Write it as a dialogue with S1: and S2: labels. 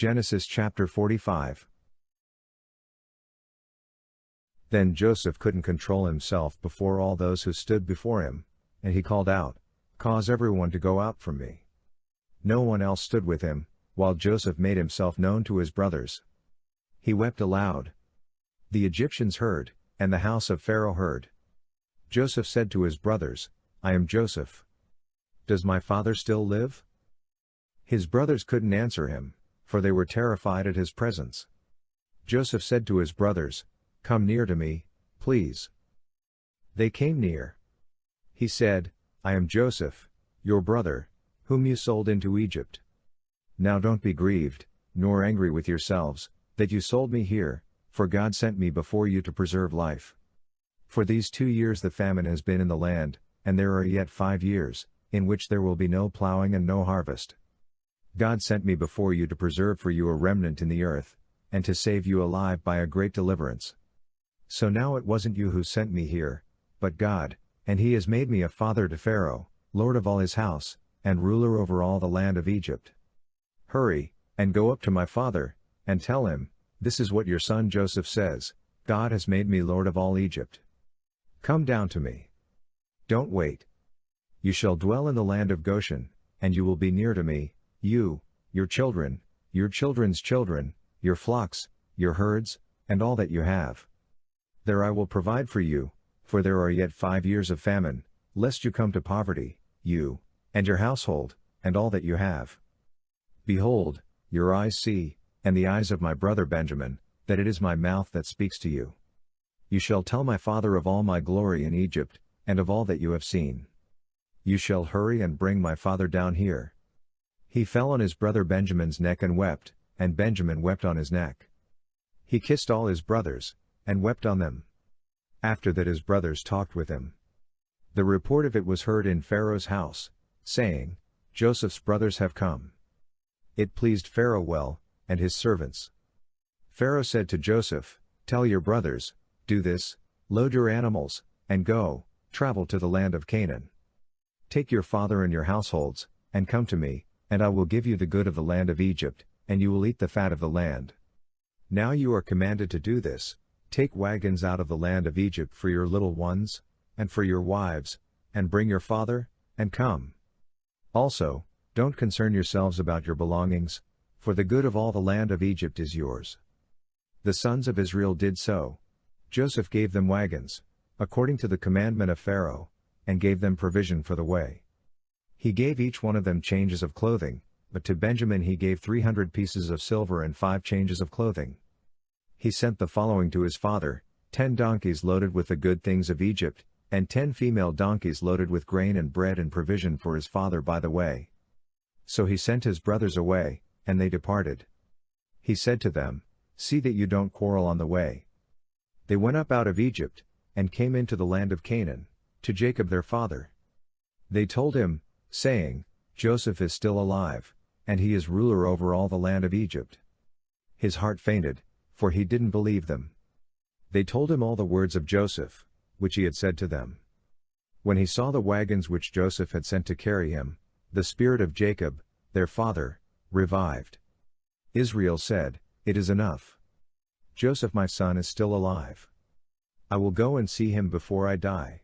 S1: Genesis chapter 45. Then Joseph couldn't control himself before all those who stood before him, and he called out, "Cause everyone to go out from me." No one else stood with him, while Joseph made himself known to his brothers. He wept aloud. The Egyptians heard, and the house of Pharaoh heard. Joseph said to his brothers, "I am Joseph. Does my father still live?" His brothers couldn't answer him, for they were terrified at his presence. Joseph said to his brothers, "Come near to me, please." They came near. He said, "I am Joseph, your brother, whom you sold into Egypt. Now don't be grieved, nor angry with yourselves, that you sold me here, for God sent me before you to preserve life. For these 2 years the famine has been in the land, and there are yet 5 years, in which there will be no plowing and no harvest. God sent me before you to preserve for you a remnant in the earth, and to save you alive by a great deliverance. So now it wasn't you who sent me here, but God, and He has made me a father to Pharaoh, lord of all his house, and ruler over all the land of Egypt. Hurry, and go up to my father, and tell him, this is what your son Joseph says, God has made me lord of all Egypt. Come down to me. Don't wait. You shall dwell in the land of Goshen, and you will be near to me, you, your children, your children's children, your flocks, your herds, and all that you have. There I will provide for you, for there are yet 5 years of famine, lest you come to poverty, you, and your household, and all that you have. Behold, your eyes see, and the eyes of my brother Benjamin, that it is my mouth that speaks to you. You shall tell my father of all my glory in Egypt, and of all that you have seen. You shall hurry and bring my father down here." He fell on his brother Benjamin's neck and wept, and Benjamin wept on his neck. He kissed all his brothers, and wept on them. After that his brothers talked with him. The report of it was heard in Pharaoh's house, saying, "Joseph's brothers have come." It pleased Pharaoh well, and his servants. Pharaoh said to Joseph, "Tell your brothers, do this, load your animals, and go, travel to the land of Canaan. Take your father and your households, and come to me, and I will give you the good of the land of Egypt, and you will eat the fat of the land. Now you are commanded to do this. Take wagons out of the land of Egypt for your little ones, and for your wives, and bring your father, and come. Also, don't concern yourselves about your belongings, for the good of all the land of Egypt is yours." The sons of Israel did so. Joseph gave them wagons, according to the commandment of Pharaoh, and gave them provision for the way. He gave each one of them changes of clothing, but to Benjamin he gave 300 pieces of silver and 5 changes of clothing. He sent the following to his father, 10 donkeys loaded with the good things of Egypt, and 10 female donkeys loaded with grain and bread and provision for his father by the way. So he sent his brothers away, and they departed. He said to them, "See that you don't quarrel on the way." They went up out of Egypt, and came into the land of Canaan, to Jacob their father. They told him, saying, "Joseph is still alive, and he is ruler over all the land of Egypt." His heart fainted, for he didn't believe them. They told him all the words of Joseph, which he had said to them. When he saw the wagons which Joseph had sent to carry him, the spirit of Jacob, their father, revived. Israel said, "It is enough. Joseph my son is still alive. I will go and see him before I die."